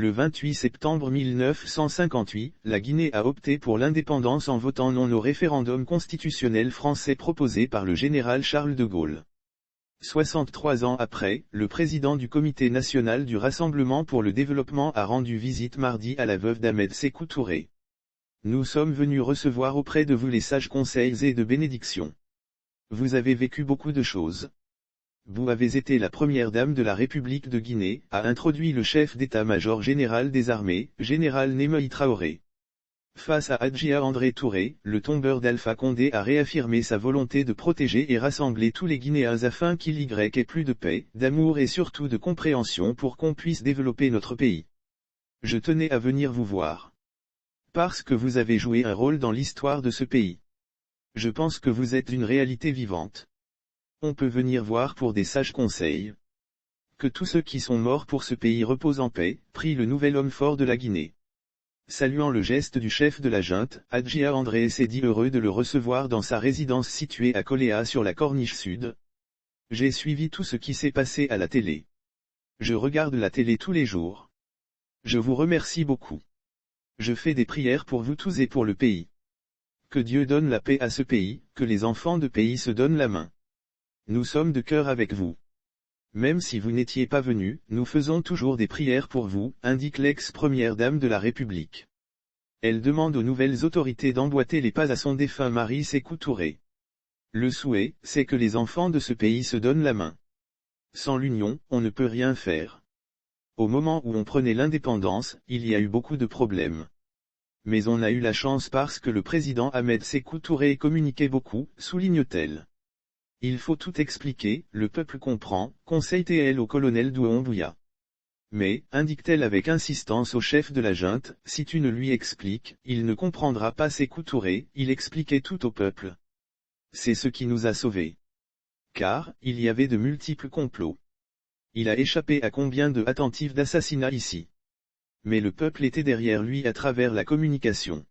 Le 28 septembre 1958, la Guinée a opté pour l'indépendance en votant non au référendum constitutionnel français proposé par le général Charles de Gaulle. 63 ans après, le président du Comité national du Rassemblement pour le développement a rendu visite mardi à la veuve d'Ahmed Sékou Touré. Nous sommes venus recevoir auprès de vous les sages conseils et de bénédictions. Vous avez vécu beaucoup de choses. Vous avez été la première dame de la République de Guinée, a introduit le chef d'état-major général des armées, général Némoï Traoré. Face à Adjia André Touré, le tombeur d'Alpha Condé a réaffirmé sa volonté de protéger et rassembler tous les Guinéens afin qu'il y ait plus de paix, d'amour et surtout de compréhension pour qu'on puisse développer notre pays. Je tenais à venir vous voir. Parce que vous avez joué un rôle dans l'histoire de ce pays. Je pense que vous êtes une réalité vivante. On peut venir voir pour des sages conseils. Que tous ceux qui sont morts pour ce pays reposent en paix, prie le nouvel homme fort de la Guinée. Saluant le geste du chef de la junte, Adjia André s'est dit heureux de le recevoir dans sa résidence située à Koléa sur la Corniche Sud. J'ai suivi tout ce qui s'est passé à la télé. Je regarde la télé tous les jours. Je vous remercie beaucoup. Je fais des prières pour vous tous et pour le pays. Que Dieu donne la paix à ce pays, que les enfants de pays se donnent la main. Nous sommes de cœur avec vous. Même si vous n'étiez pas venu, nous faisons toujours des prières pour vous, indique l'ex-première dame de la République. Elle demande aux nouvelles autorités d'emboîter les pas à son défunt mari Sékou Touré. Le souhait, c'est que les enfants de ce pays se donnent la main. Sans l'union, on ne peut rien faire. Au moment où on prenait l'indépendance, il y a eu beaucoup de problèmes. Mais on a eu la chance parce que le président Ahmed Sékou Touré communiquait beaucoup, souligne-t-elle. Il faut tout expliquer, le peuple comprend, conseille-t-elle au colonel Doumbouya. Mais, indique-t-elle avec insistance au chef de la junte, si tu ne lui expliques, il ne comprendra pas Sékou Touré, il expliquait tout au peuple. C'est ce qui nous a sauvés. Car, il y avait de multiples complots. Il a échappé à combien de tentatives d'assassinat ici. Mais le peuple était derrière lui à travers la communication.